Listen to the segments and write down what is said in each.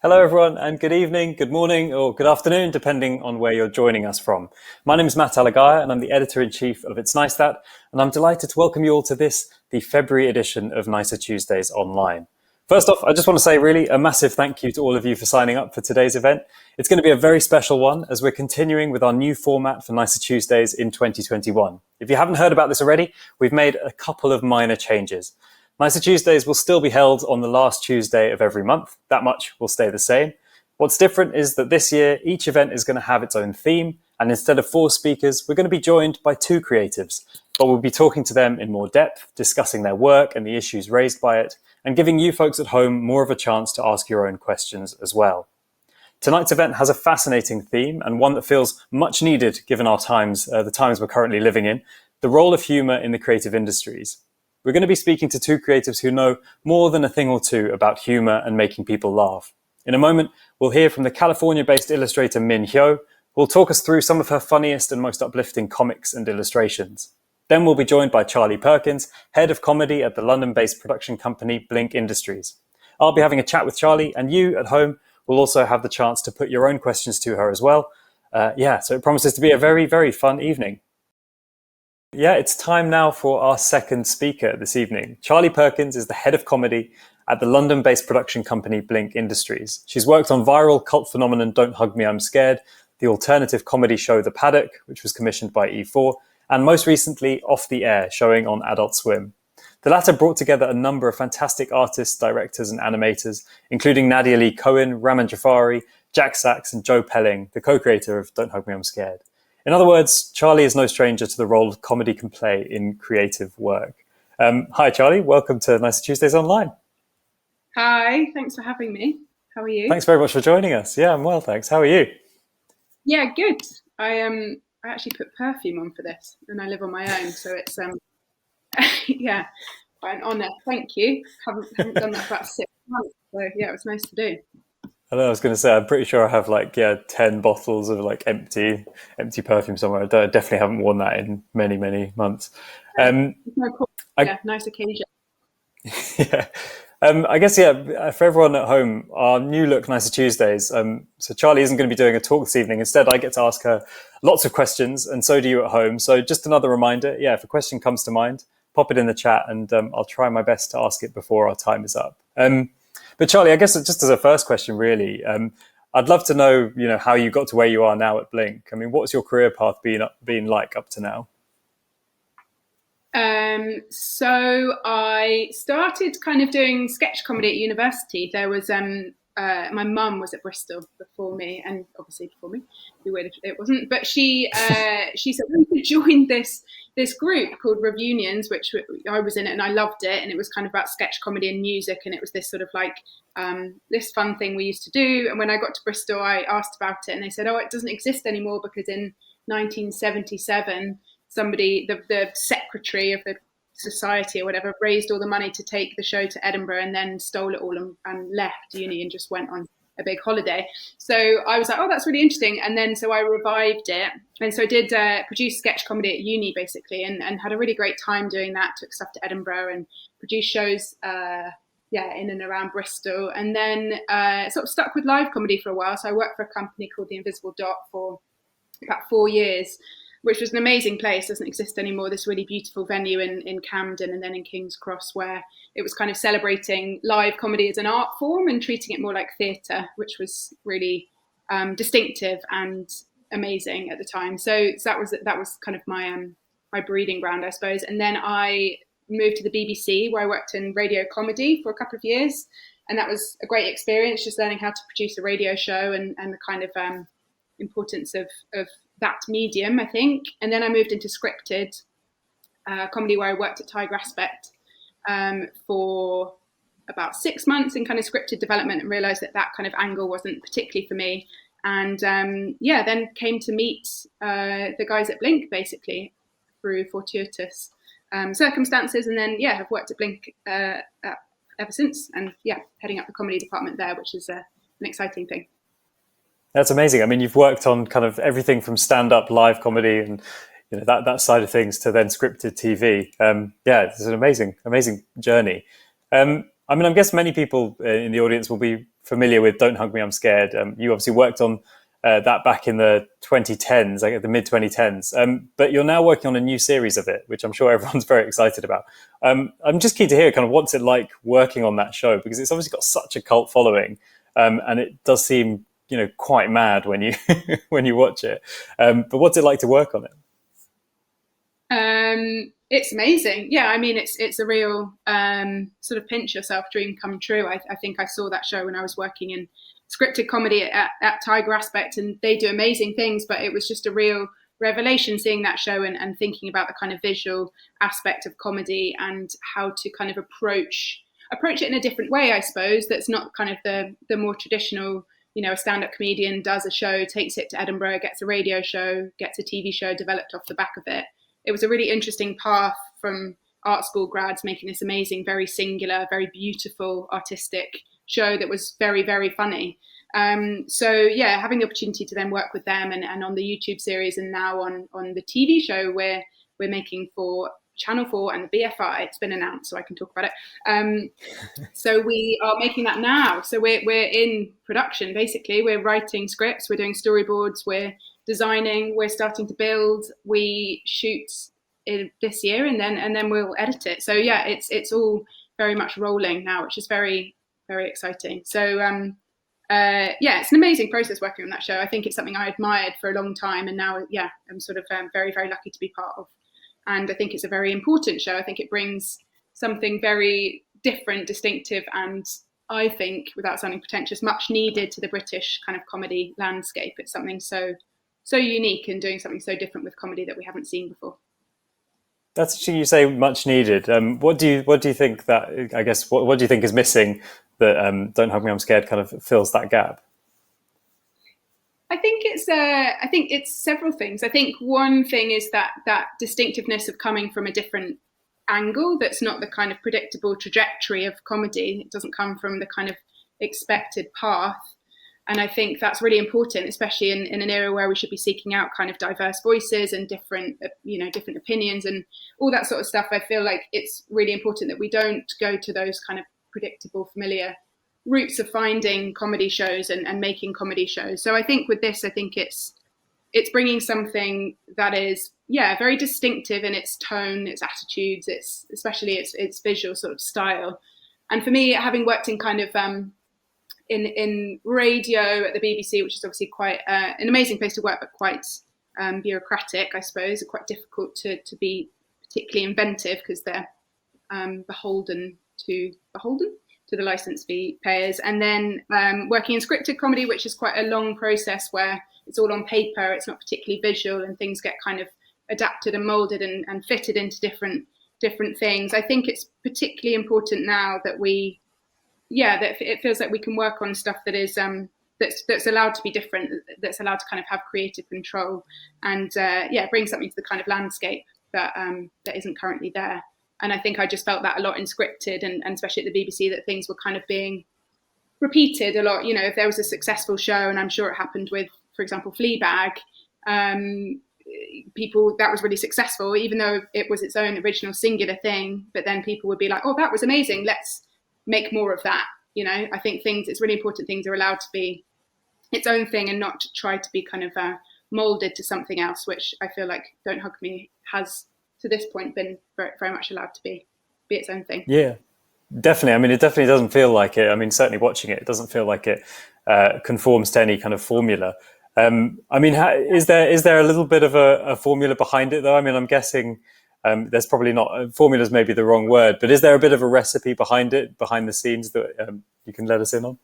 Hello, everyone, and good evening, good morning, or good afternoon, depending on where you're joining us from. My name is Matt Alagaya, and I'm the editor-in-chief of It's Nice That, and I'm delighted to welcome you all to the February edition of Nicer Tuesdays Online. First off, I just want to say really a massive thank you to all of you for signing up for today's event. It's going to be a very special one as we're continuing with our new format for Nicer Tuesdays in 2021. If you haven't heard about this already, we've made a couple of minor changes. Nicer Tuesdays will still be held on the last Tuesday of every month. That much will stay the same. What's different is that this year, each event is going to have its own theme. And instead of 4 speakers, we're going to be joined by 2 creatives. But we'll be talking to them in more depth, discussing their work and the issues raised by it, and giving you folks at home more of a chance to ask your own questions as well. Tonight's event has a fascinating theme and one that feels much needed given our times, the times we're currently living in, the role of humour in the creative industries. We're going to be speaking to 2 creatives who know more than a thing or two about humour and making people laugh. In a moment, we'll hear from the California-based illustrator Min Hyo, who will talk us through some of her funniest and most uplifting comics and illustrations. Then we'll be joined by Charlie Perkins, head of comedy at the London-based production company Blink Industries. I'll be having a chat with Charlie, and you at home will also have the chance to put your own questions to her as well. So it promises to be a very, very fun evening. Yeah, it's time now for our second speaker this evening. Charlie Perkins is the head of comedy at the London-based production company Blink Industries. She's worked on viral cult phenomenon Don't Hug Me, I'm Scared, the alternative comedy show The Paddock, which was commissioned by E4, and most recently Off the Air, showing on Adult Swim. The latter brought together a number of fantastic artists, directors, and animators, including Nadia Lee Cohen, Raman Jafari, Jack Sachs, and Joe Pelling, the co-creator of Don't Hug Me, I'm Scared. In other words, Charlie is no stranger to the role comedy can play in creative work. Hi, Charlie. Welcome to Nicer Tuesdays Online. Hi, thanks for having me. How are you? Thanks very much for joining us. Yeah, I'm well, thanks. How are you? Yeah, good. I actually put perfume on for this, and I live on my own, so it's yeah, quite an honour. Thank you. Haven't done that for about 6 months, so yeah, it was nice to do. I was going to say, I'm pretty sure I have 10 bottles of empty perfume somewhere. I definitely haven't worn that in many, many months. No, cool. Yeah, nice occasion. Yeah. I guess, for everyone at home, our new look, Nicer Tuesdays. So Charlie isn't going to be doing a talk this evening. Instead, I get to ask her lots of questions, and so do you at home. So just another reminder, if a question comes to mind, pop it in the chat, and I'll try my best to ask it before our time is up. But Charlie, I guess just as a first question, really, I'd love to know, how you got to where you are now at Blink. I mean, what's your career path been like up to now? So I started kind of doing sketch comedy at university. There was my mum was at Bristol before me, and obviously before me, it'd be weird if it wasn't. But she said we could join this group called Reunions, which I was in it and I loved it. And it was kind of about sketch comedy and music, and it was this sort of this fun thing we used to do. And when I got to Bristol, I asked about it, and they said, "Oh, it doesn't exist anymore because in 1977." Somebody, the secretary of the society or whatever, raised all the money to take the show to Edinburgh and then stole it all and left uni and just went on a big holiday. So I was like, oh, that's really interesting. And then so I revived it. And so I did produce sketch comedy at uni, basically, and had a really great time doing that. Took stuff to Edinburgh and produced shows in and around Bristol. And then sort of stuck with live comedy for a while. So I worked for a company called The Invisible Dot for about 4 years, which was an amazing place. Doesn't exist anymore. This really beautiful venue in Camden and then in King's Cross, where it was kind of celebrating live comedy as an art form and treating it more like theatre, which was really distinctive and amazing at the time. So that was kind of my breeding ground, I suppose. And then I moved to the BBC, where I worked in radio comedy for a couple of years, and that was a great experience, just learning how to produce a radio show and the kind of importance of that medium, I think. And then I moved into scripted comedy, where I worked at Tiger Aspect for about 6 months in kind of scripted development, and realised that kind of angle wasn't particularly for me. And then came to meet the guys at Blink, basically, through fortuitous circumstances. And then, have worked at Blink ever since. And heading up the comedy department there, which is an exciting thing. That's amazing. I mean, you've worked on kind of everything from stand-up live comedy and that side of things to then scripted TV. It's an amazing journey. I mean, I guess many people in the audience will be familiar with "Don't Hug Me, I'm Scared." You obviously worked on that back in the 2010s, like the mid 2010s. But you're now working on a new series of it, which I'm sure everyone's very excited about. I'm just keen to hear kind of what's it like working on that show, because it's obviously got such a cult following, and it does seem, quite mad when you when you watch it. But what's it like to work on it? It's amazing. Yeah, I mean, it's a real sort of pinch yourself dream come true. I think I saw that show when I was working in scripted comedy at Tiger Aspect, and they do amazing things. But it was just a real revelation seeing that show and thinking about the kind of visual aspect of comedy and how to kind of approach it in a different way, I suppose. That's not kind of the more traditional. A stand-up comedian does a show, takes it to Edinburgh, gets a radio show, gets a TV show developed off the back of it. It was a really interesting path from art school grads making this amazing, very singular, very beautiful, artistic show that was very, very funny. So yeah, having the opportunity to then work with them and on the YouTube series and now on the TV show we're making for Channel 4 and the BFI, it's been announced, so I can talk about it. So we are making that now. So we're in production, basically. We're writing scripts, we're doing storyboards, we're designing, we're starting to build, we shoot this year and then we'll edit it. So yeah, it's all very much rolling now, which is very, very exciting. So yeah, it's an amazing process working on that show. I think it's something I admired for a long time, and now yeah, I'm sort of very, very lucky to be part of. And I think it's a very important show. I think it brings something very different, distinctive, and I think, without sounding pretentious, much needed to the British kind of comedy landscape. It's something so unique and doing something so different with comedy that we haven't seen before. That's actually, you say much needed. What do you think that, I guess, what do you think is missing that Don't Hug Me, I'm Scared kind of fills that gap? I think it's several things. I think one thing is that distinctiveness of coming from a different angle that's not the kind of predictable trajectory of comedy. It doesn't come from the kind of expected path. And I think that's really important, especially in an era where we should be seeking out kind of diverse voices and different opinions and all that sort of stuff. I feel like it's really important that we don't go to those kind of predictable, familiar routes of finding comedy shows and making comedy shows. So I think with this, I think it's bringing something that is, yeah, very distinctive in its tone, its attitudes, especially its visual sort of style. And for me, having worked in kind of in radio at the BBC, which is obviously quite an amazing place to work, but quite bureaucratic, I suppose, quite difficult to be particularly inventive because they're beholden to the license fee payers. And then working in scripted comedy, which is quite a long process where it's all on paper, it's not particularly visual, and things get kind of adapted and molded and fitted into different things. I think it's particularly important now that that it feels like we can work on stuff that is that's allowed to be different, that's allowed to kind of have creative control and bring something to the kind of landscape that isn't currently there. And I think I just felt that a lot in scripted and especially at the BBC, that things were kind of being repeated a lot. You know, if there was a successful show, and I'm sure it happened with, for example, Fleabag, people, that was really successful, even though it was its own original singular thing. But then people would be like, oh, that was amazing, let's make more of that. You know, I think it's really important things are allowed to be its own thing and not to try to be kind of molded to something else, which I feel like Don't Hug Me has to this point been very, very much allowed to be its own thing. Yeah, definitely. I mean, it definitely doesn't feel like it. I mean, certainly watching it, it doesn't feel like it conforms to any kind of formula. I mean, is there a little bit of a formula behind it, though? I mean, I'm guessing there's probably not, formula is maybe the wrong word, but is there a bit of a recipe behind it, behind the scenes that you can let us in on?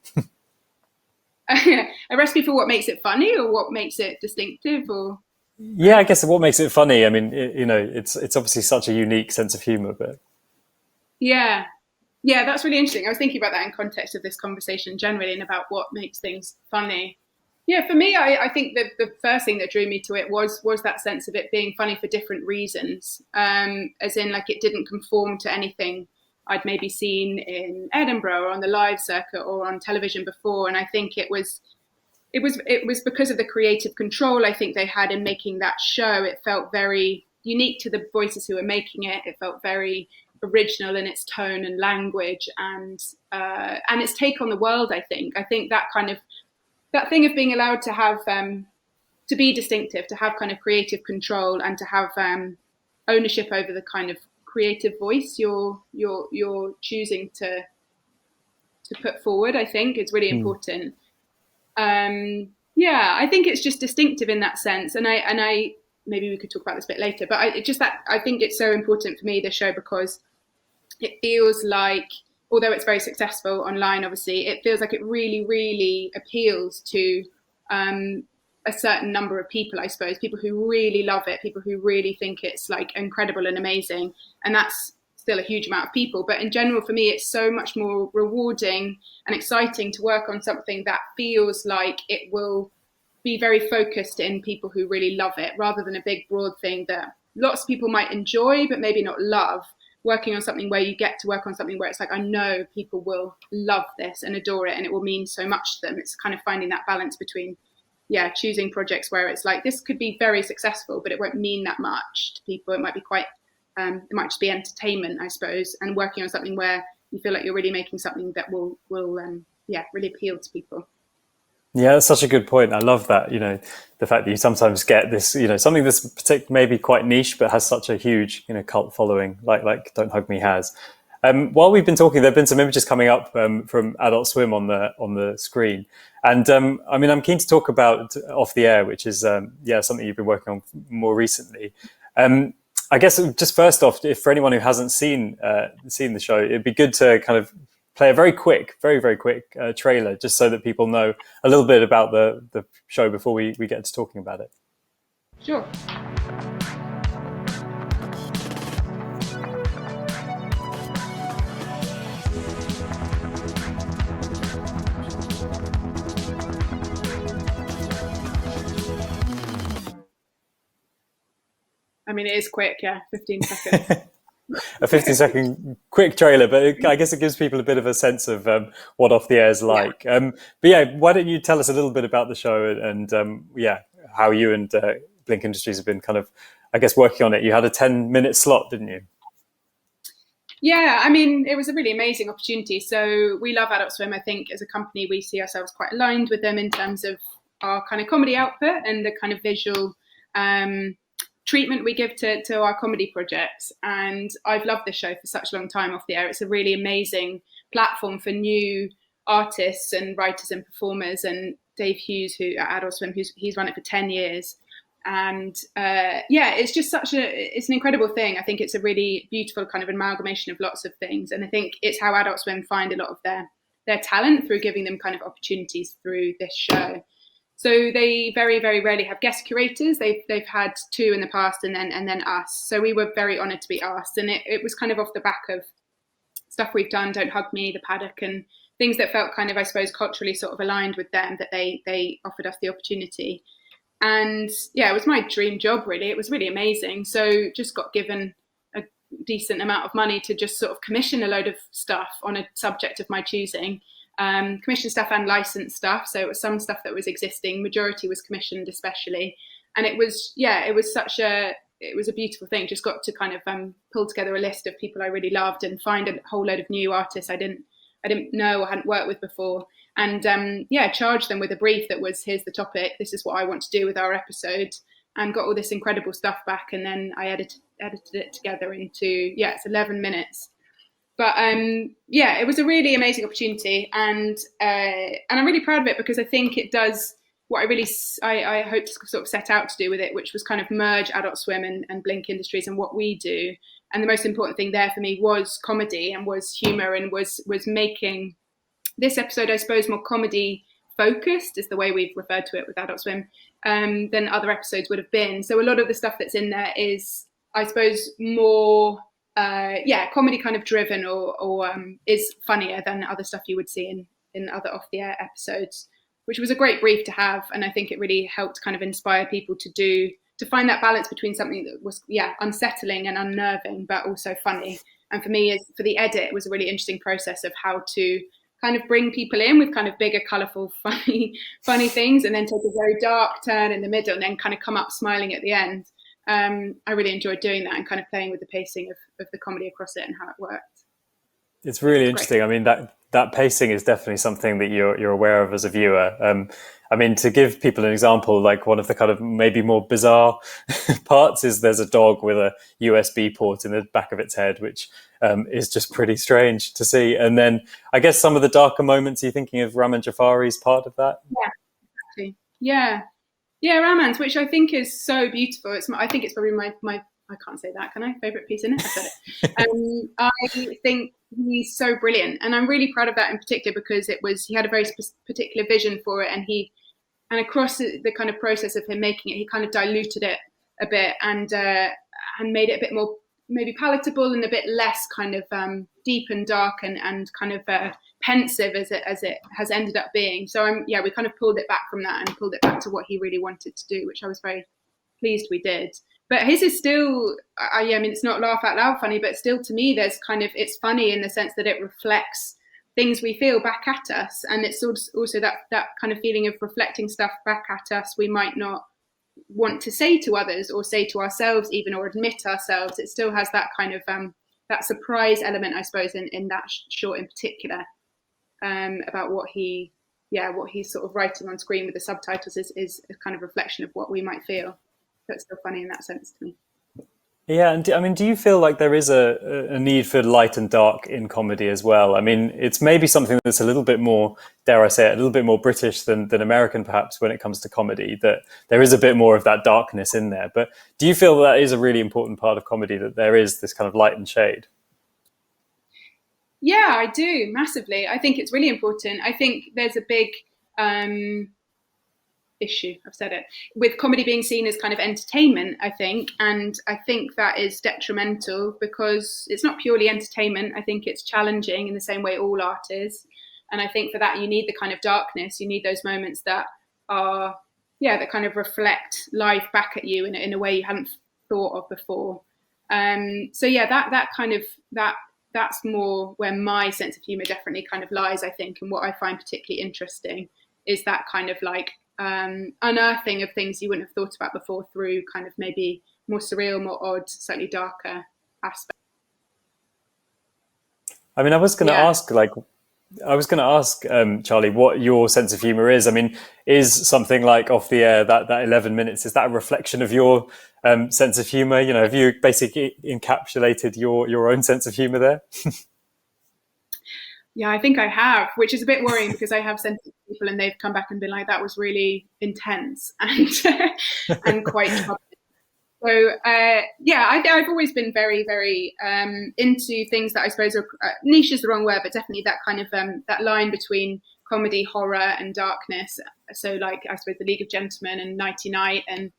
A recipe for what makes it funny or what makes it distinctive, or? Yeah, I guess what makes it funny. I mean, it's obviously such a unique sense of humor, but yeah, that's really interesting. I was thinking about that in context of this conversation generally and about what makes things funny. Yeah, for me, I think the first thing that drew me to it was that sense of it being funny for different reasons, as in like it didn't conform to anything I'd maybe seen in Edinburgh or on the live circuit or on television before. And I think it was because of the creative control I think they had in making that show. It felt very unique to the voices who were making it. It felt very original in its tone and language and its take on the world. I think that kind of that thing of being allowed to have to be distinctive, to have kind of creative control, and to have ownership over the kind of creative voice you're choosing to put forward, I think is really important. I think it's just distinctive in that sense, and I maybe we could talk about this a bit later, but I think it's so important for me, this show, because it feels like, although it's very successful online, obviously, it feels like it really, really appeals to a certain number of people, I suppose, people who really love it, people who really think it's like incredible and amazing. And that's still a huge amount of people. But in general, for me, it's so much more rewarding and exciting to work on something that feels like it will be very focused in people who really love it, rather than a big, broad thing that lots of people might enjoy, but maybe not love. Working on something where you get to work on something where it's like, I know people will love this and adore it, and it will mean so much to them. It's kind of finding that balance between choosing projects where it's like, this could be very successful, but it won't mean that much to people. It might be quite, it might just be entertainment, I suppose, and working on something where you feel like you're really making something that will really appeal to people. Yeah, that's such a good point. I love that, the fact that you sometimes get this, something that's maybe quite niche, but has such a huge, cult following, like Don't Hug Me has. While we've been talking, there have been some images coming up from Adult Swim on the screen. And I'm keen to talk about Off the Air, which is, something you've been working on more recently. I guess just first off, if for anyone who hasn't seen the show, it'd be good to kind of play a very quick trailer, just so that people know a little bit about the show before we get to talking about it. Sure. I mean, it is quick, 15 seconds. A 15-second quick trailer, but I guess it gives people a bit of a sense of what Off the Air is like. Why don't you tell us a little bit about the show and how you and Blink Industries have been kind of, I guess, working on it. You had a 10-minute slot, didn't you? Yeah, I mean, it was a really amazing opportunity. So we love Adult Swim. I think as a company, we see ourselves quite aligned with them in terms of our kind of comedy output and the kind of visual treatment we give to our comedy projects. And I've loved this show for such a long time, Off the Air. It's a really amazing platform for new artists and writers and performers. And Dave Hughes, who at Adult Swim, he's run it for 10 years. And it's just it's an incredible thing. I think it's a really beautiful kind of amalgamation of lots of things. And I think it's how Adult Swim find a lot of their talent, through giving them kind of opportunities through this show. So they very, very rarely have guest curators. They've had 2 in the past, and then us. So we were very honoured to be asked, and it was kind of off the back of stuff we've done, Don't Hug Me, The Paddock, and things that felt kind of, I suppose, culturally sort of aligned with them, that they offered us the opportunity. And it was my dream job, really. It was really amazing. So just got given a decent amount of money to just sort of commission a load of stuff on a subject of my choosing. Commissioned stuff and licensed stuff. So it was some stuff that was existing. Majority was commissioned, especially. And it was a beautiful thing. Just got to kind of pull together a list of people I really loved and find a whole load of new artists I didn't know or hadn't worked with before. And charged them with a brief that was, here's the topic, this is what I want to do with our episode, and got all this incredible stuff back. And then I edited it together into, it's 11 minutes. But it was a really amazing opportunity, and I'm really proud of it, because I think it does what I hope to sort of set out to do with it, which was kind of merge Adult Swim and Blink Industries and what we do. And the most important thing there for me was comedy and was humour, and was making this episode, I suppose, more comedy focused, is the way we've referred to it with Adult Swim, than other episodes would have been. So a lot of the stuff that's in there is, I suppose, more comedy kind of driven, or is funnier than other stuff you would see in other Off the Air episodes, which was a great brief to have. And I think it really helped kind of inspire people to find that balance between something that was unsettling and unnerving, but also funny. And for me, for the edit, it was a really interesting process of how to kind of bring people in with kind of bigger, colourful, funny things, and then take a very dark turn in the middle, and then kind of come up smiling at the end. I really enjoyed doing that and kind of playing with the pacing of the comedy across it and how it worked. It's really It's interesting. great. I mean, that pacing is definitely something that you're aware of as a viewer. I mean, to give people an example, like one of the kind of maybe more bizarre parts is there's a dog with a USB port in the back of its head, which is just pretty strange to see. And then I guess some of the darker moments, are you thinking of Raman Jafari's part of that? Yeah, exactly. Yeah. Yeah, Romance, which I think is so beautiful. I think it's probably my I can't say that, can I? Favorite piece in it? I said it. I think he's so brilliant, and I'm really proud of that in particular because he had a very particular vision for it, and across the kind of process of him making it, he kind of diluted it a bit and made it a bit more maybe palatable and a bit less kind of deep and dark and kind of pensive as it has ended up being. So we kind of pulled it back from that and pulled it back to what he really wanted to do, which I was very pleased we did. But his is still, I mean, it's not laugh out loud funny, but still to me, it's funny in the sense that it reflects things we feel back at us. And it's also that kind of feeling of reflecting stuff back at us we might not want to say to others or say to ourselves even, or admit ourselves. It still has that kind of that surprise element, I suppose, in that short in particular, about what he's sort of writing on screen with the subtitles is a kind of reflection of what we might feel. That's still funny in that sense to me. Yeah, and I mean, do you feel like there is a need for light and dark in comedy as well? I mean, it's maybe something that's a little bit more, dare I say it, a little bit more British than American perhaps when it comes to comedy, that there is a bit more of that darkness in there. But do you feel that is a really important part of comedy, that there is this kind of light and shade? Yeah, I do, massively. I think it's really important. I think there's a big issue, I've said it, with comedy being seen as kind of entertainment, I think. And I think that is detrimental because it's not purely entertainment. I think it's challenging in the same way all art is. And I think for that, you need the kind of darkness. You need those moments that are, that kind of reflect life back at you in a way you hadn't thought of before. That's more where my sense of humor definitely kind of lies, I think. And what I find particularly interesting is that kind of like unearthing of things you wouldn't have thought about before through kind of maybe more surreal, more odd, slightly darker aspects. I mean, I was going to ask Charlie, what your sense of humor is. I mean, is something like Off the Air, that 11 minutes, is that a reflection of your sense of humor? You know, have you basically encapsulated your own sense of humor there? Yeah, I think I have, which is a bit worrying because I have sent it to people and they've come back and been like, that was really intense and and quite troubling. So I've always been very, very into things that I suppose are niche is the wrong word, but definitely that kind of that line between comedy, horror, and darkness. So like I suppose The League of Gentlemen and Nighty Night and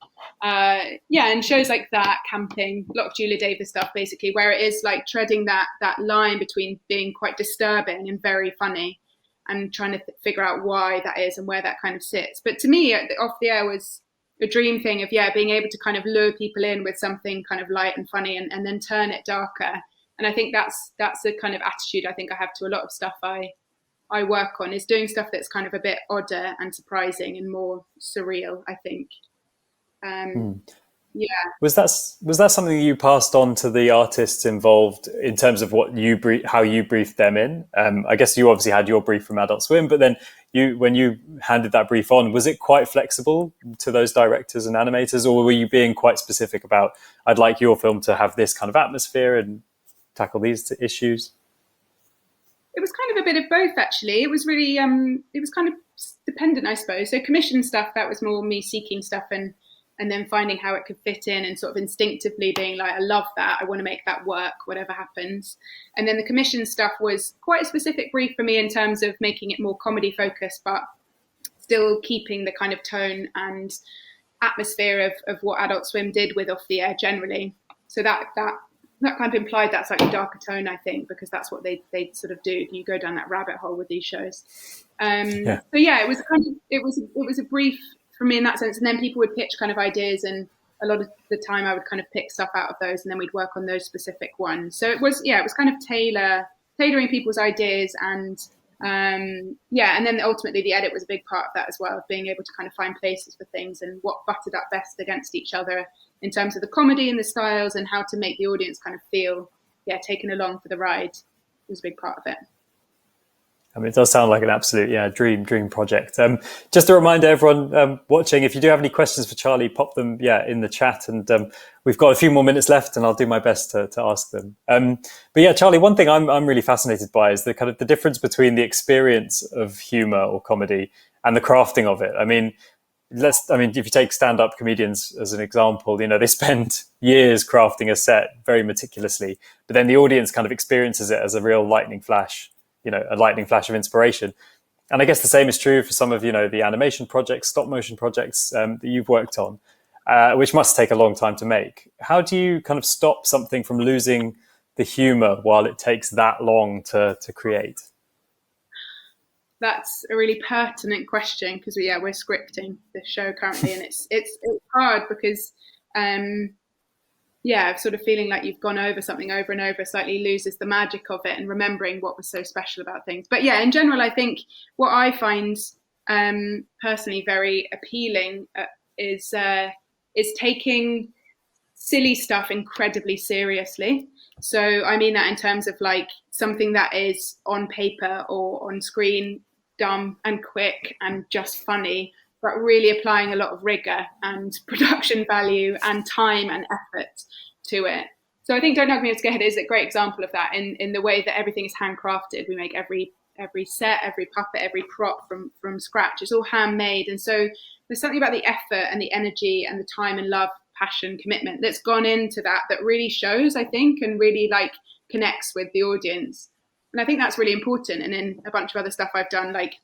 and shows like that, Camping, a lot of Julia Davis stuff, basically, where it is like treading that line between being quite disturbing and very funny, and trying to figure out why that is and where that kind of sits. But to me, Off the Air was a dream thing of being able to kind of lure people in with something kind of light and funny and then turn it darker. And I think that's the kind of attitude I think I have to a lot of stuff I work on, is doing stuff that's kind of a bit odder and surprising and more surreal, I think. Yeah. Was that something you passed on to the artists involved in terms of how you briefed them in? I guess you obviously had your brief from Adult Swim, but then when you handed that brief on, was it quite flexible to those directors and animators, or were you being quite specific about, I'd like your film to have this kind of atmosphere and tackle these issues? It was kind of a bit of both, actually. It was really, it was kind of dependent, I suppose. So commission stuff, that was more me seeking stuff and then finding how it could fit in and sort of instinctively being like, I love that, I want to make that work, whatever happens. And then the commission stuff was quite a specific brief for me in terms of making it more comedy focused, but still keeping the kind of tone and atmosphere of what Adult Swim did with Off the Air generally. So that kind of implied that slightly darker tone, I think, because that's what they sort of do. You go down that rabbit hole with these shows. So it was a brief for me in that sense, and then people would pitch kind of ideas, and a lot of the time I would kind of pick stuff out of those, and then we'd work on those specific ones. So it was kind of tailoring people's ideas, and and then ultimately the edit was a big part of that as well, being able to kind of find places for things and what butted up best against each other in terms of the comedy and the styles and how to make the audience kind of feel, taken along for the ride was a big part of it. I mean, it does sound like an absolute, dream project. Just a reminder, everyone watching, if you do have any questions for Charlie, pop them, in the chat. And we've got a few more minutes left, and I'll do my best to ask them. But yeah, Charlie, one thing I'm really fascinated by is the kind of the difference between the experience of humor or comedy and the crafting of it. I mean, if you take stand-up comedians as an example, they spend years crafting a set very meticulously, but then the audience kind of experiences it as a real lightning flash. A lightning flash of inspiration. And I guess the same is true for some of, the animation projects, stop motion projects that you've worked on, which must take a long time to make. How do you kind of stop something from losing the humor while it takes that long to create? That's a really pertinent question because we're scripting this show currently, and it's hard because sort of feeling like you've gone over something over and over slightly loses the magic of it and remembering what was so special about things. But in general, I think what I find personally very appealing is taking silly stuff incredibly seriously. So I mean that in terms of like something that is on paper or on screen dumb and quick and just funny, but really applying a lot of rigor and production value and time and effort to it. So I think Don't Hug Me, I'm Scared is a great example of that in the way that everything is handcrafted. We make every set, every puppet, every prop from scratch. It's all handmade. And so there's something about the effort and the energy and the time and love, passion, commitment that's gone into that really shows, I think, and really like connects with the audience. And I think that's really important. And in a bunch of other stuff I've done, like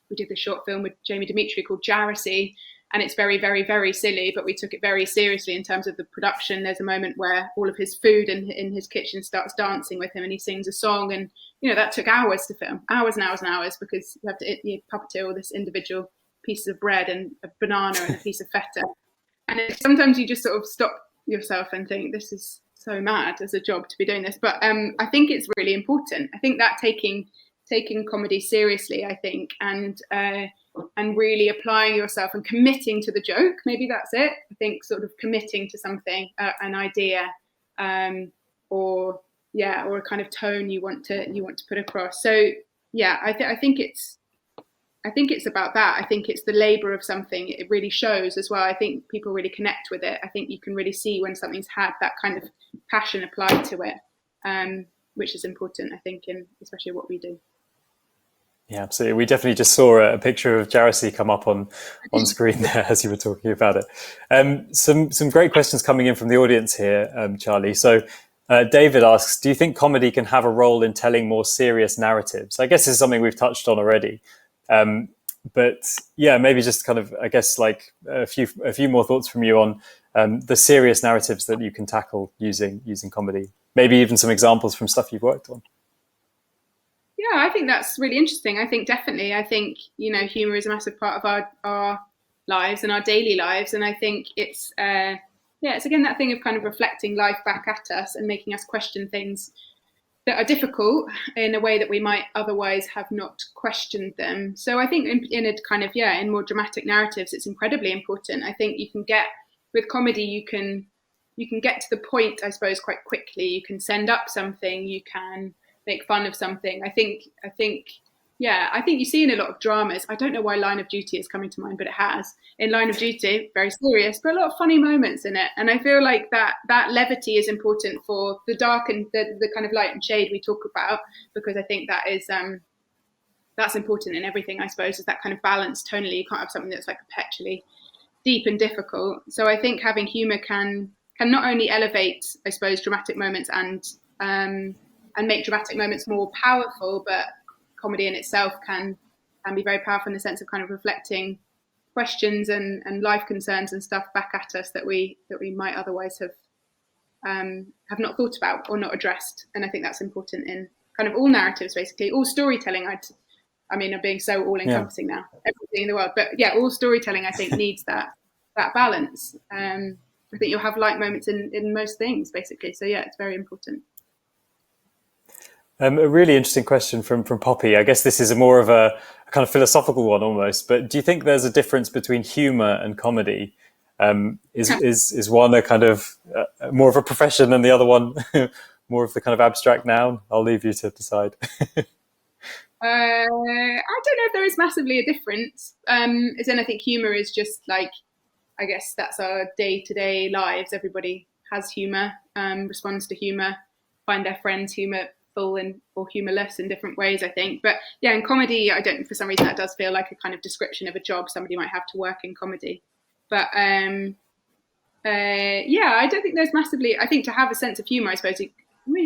we did this short film with Jamie Dimitri called Jarosy, and it's very, very, very silly, but we took it very seriously in terms of the production. There's a moment where all of his food in his kitchen starts dancing with him and he sings a song. And, that took hours to film, hours and hours and hours, because you have to puppeteer all this individual pieces of bread and a banana and a piece of feta. And sometimes you just sort of stop yourself and think, this is so mad as a job to be doing this. But I think it's really important. I think that taking comedy seriously, I think, and really applying yourself and committing to the joke. Maybe that's it. I think sort of committing to something, an idea, or a kind of tone you want to put across. So I think it's about that. I think it's the labor of something. It really shows as well. I think people really connect with it. I think you can really see when something's had that kind of passion applied to it, which is important, I think, in especially what we do. Yeah, absolutely. We definitely just saw a picture of Jarosy come up on screen there as you were talking about it. Some great questions coming in from the audience here, Charlie. So David asks, do you think comedy can have a role in telling more serious narratives? I guess this is something we've touched on already. But maybe just kind of, I guess, like a few more thoughts from you on the serious narratives that you can tackle using comedy. Maybe even some examples from stuff you've worked on. Yeah, I think that's really interesting. I think definitely. I think, humor is a massive part of our lives and our daily lives. And I think it's again that thing of kind of reflecting life back at us and making us question things that are difficult in a way that we might otherwise have not questioned them. So I think in a kind of, in more dramatic narratives, it's incredibly important. I think you can get, with comedy, you can get to the point, I suppose, quite quickly. You can send up something, you can make fun of something. I think you see in a lot of dramas. I don't know why Line of Duty is coming to mind, but it has. In Line of Duty, very serious, but a lot of funny moments in it. And I feel like that levity is important for the dark and the kind of light and shade we talk about, because I think that is that's important in everything, I suppose, is that kind of balance tonally. You can't have something that's like perpetually deep and difficult. So I think having humor can not only elevate, I suppose, dramatic moments and make dramatic moments more powerful, but comedy in itself can be very powerful in the sense of kind of reflecting questions and life concerns and stuff back at us that we might otherwise have not thought about or not addressed. And I think that's important in kind of all narratives, basically, all storytelling. I'm being so all-encompassing now, everything in the world, but all storytelling, I think, needs that balance. I think you'll have light moments in most things, basically. So it's very important. A really interesting question from Poppy. I guess this is more of a kind of philosophical one almost, but do you think there's a difference between humor and comedy? Is one a kind of more of a profession than the other one more of the kind of abstract noun? I'll leave you to decide. I don't know if there is massively a difference. As in, I think humor is just like, I guess that's our day-to-day lives. Everybody has humor, responds to humor, find their friends humorful or humorless in different ways, I think. But yeah, in comedy, I don't, for some reason, that does feel like a kind of description of a job somebody might have to work in comedy. But yeah, I don't think there's massively, I think to have a sense of humor, I suppose you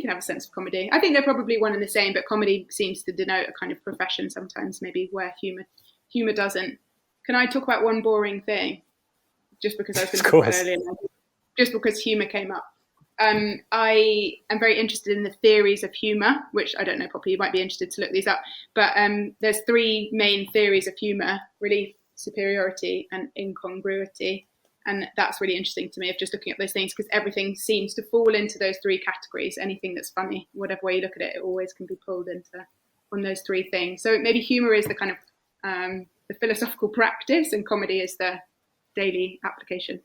can have a sense of comedy. I think they're probably one and the same, but comedy seems to denote a kind of profession sometimes, maybe where humor doesn't. Can I talk about one boring thing? Just because I was going to talk about it earlier, just because humor came up. I am very interested in the theories of humor, which I don't know properly. You might be interested to look these up. But there's three main theories of humor: relief, superiority, and incongruity. And that's really interesting to me, of just looking at those things, because everything seems to fall into those three categories. Anything that's funny, whatever way you look at it, it always can be pulled into on those three things. So maybe humor is the kind of the philosophical practice, and comedy is the daily application.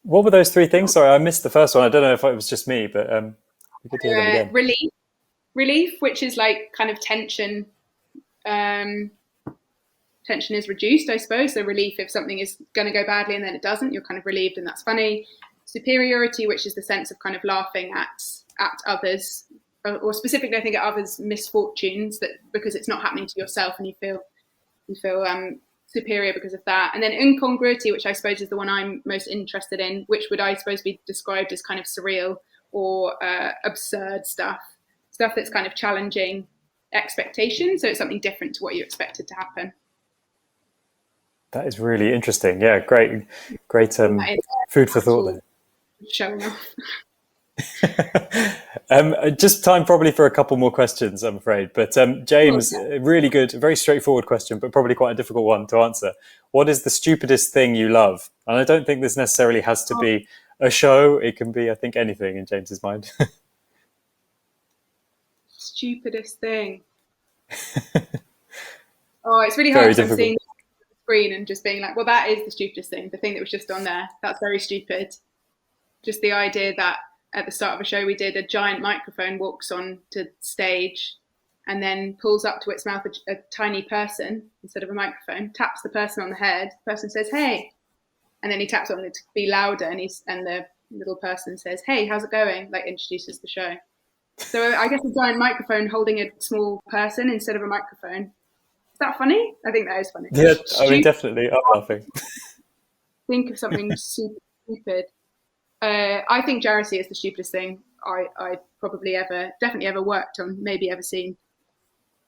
What were those three things? Sorry, I missed the first one. I don't know if it was just me, but we could hear them again. Relief, which is like kind of tension. Tension is reduced, I suppose. So relief, if something is going to go badly and then it doesn't, you're kind of relieved and that's funny. Superiority, which is the sense of kind of laughing at others, or specifically, I think, at others' misfortunes, that because it's not happening to yourself and you feel superior because of that. And then incongruity, which I suppose is the one I'm most interested in, which would, I suppose, be described as kind of surreal or absurd stuff that's kind of challenging expectation. So it's something different to what you expected to happen. That is really interesting. Yeah, great food for thought there. Showing off. Just time probably for a couple more questions, I'm afraid. But James, really good, very straightforward question, but probably quite a difficult one to answer. What is the stupidest thing you love? And I don't think this necessarily has to be a show. It can be, I think, anything in James's mind. Stupidest thing. It's really hard to see screen and just being like, well, that is the stupidest thing, the thing that was just on there, that's very stupid. Just the idea that at the start of a show we did, a giant microphone walks on to stage and then pulls up to its mouth a tiny person instead of a microphone, taps the person on the head, the person says, hey, and then he taps on it to be louder, and the little person says, hey, how's it going, like introduces the show. So I guess a giant microphone holding a small person instead of a microphone. Is that funny? I think that is funny. Yeah, I mean, definitely. I'm laughing. Think of something super stupid. I think Jarity is the stupidest thing I probably definitely ever worked on, maybe ever seen.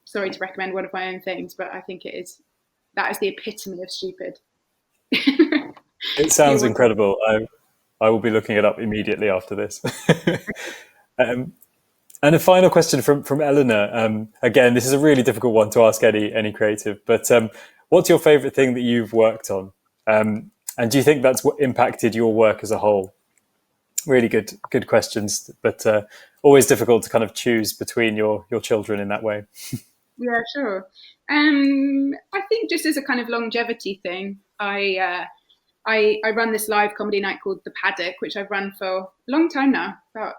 Sorry to recommend one of my own things, but I think that is the epitome of stupid. It sounds incredible. I will be looking it up immediately after this. And a final question from Eleanor. Again, this is a really difficult one to ask any creative, but what's your favorite thing that you've worked on? And do you think that's what impacted your work as a whole? Really good questions, but always difficult to kind of choose between your children in that way. Yeah, sure. I think just as a kind of longevity thing, I run this live comedy night called The Paddock, which I've run for a long time now, about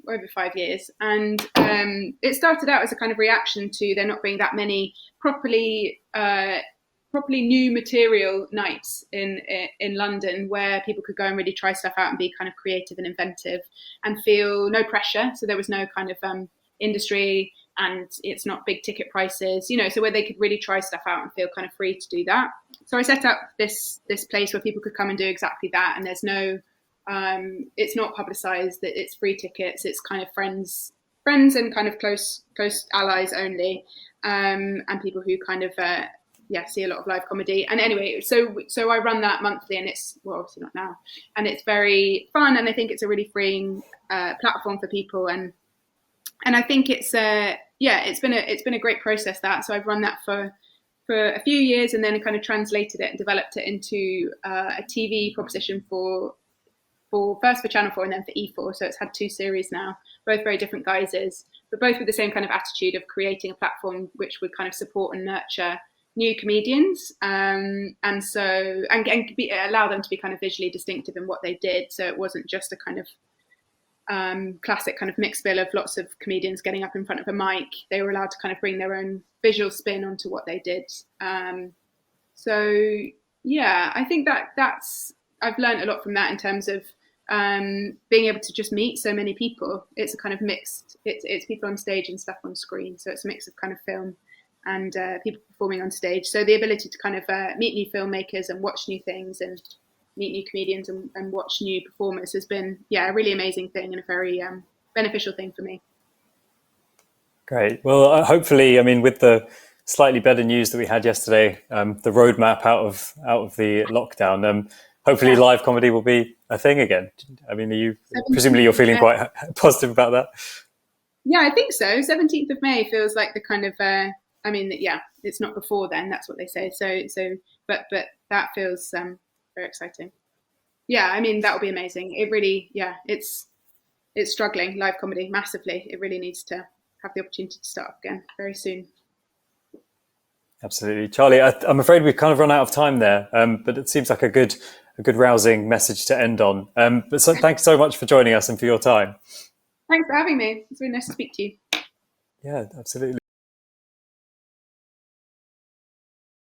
over 5 years, and it started out as a kind of reaction to there not being that many properly new material nights in London where people could go and really try stuff out and be kind of creative and inventive and feel no pressure. So there was no kind of industry, and it's not big ticket prices, so where they could really try stuff out and feel kind of free to do that. So I set up this place where people could come and do exactly that, and there's no it's not publicized, that it's free tickets, it's kind of friends and kind of close allies only, and people who kind of see a lot of live comedy. And anyway, so I run that monthly, and it's, well, obviously not now, and it's very fun, and I think it's a really freeing platform for people, and I think it's been a great process, that. So I've run that for a few years, and then kind of translated it and developed it into a TV proposition for Channel 4 and then for E4. So it's had 2 series now, both very different guises, but both with the same kind of attitude of creating a platform which would kind of support and nurture new comedians, and allow them to be kind of visually distinctive in what they did. So it wasn't just a kind of classic kind of mixed bill of lots of comedians getting up in front of a mic. They were allowed to kind of bring their own visual spin onto what they did. So yeah, I think that's I've learned a lot from that in terms of being able to just meet so many people. It's a kind of mixed. It's people on stage and stuff on screen. So it's a mix of kind of film and people performing on stage. So the ability to kind of meet new filmmakers and watch new things and meet new comedians and watch new performers has been, a really amazing thing and a very beneficial thing for me. Great. Well, hopefully, I mean, with the slightly better news that we had yesterday, the roadmap out of the lockdown, hopefully live comedy will be a thing again. I mean, presumably you're feeling quite positive about that? Yeah, I think so. 17th of May feels like the kind of, it's not before then, that's what they say. But that feels very exciting. Yeah, I mean, that will be amazing. It really, it's struggling, live comedy, massively. It really needs to have the opportunity to start again very soon. Absolutely. Charlie, I'm afraid we've kind of run out of time there, but it seems like a good rousing message to end on. But thanks so much for joining us and for your time. Thanks for having me. It's really nice to speak to you. Yeah, absolutely.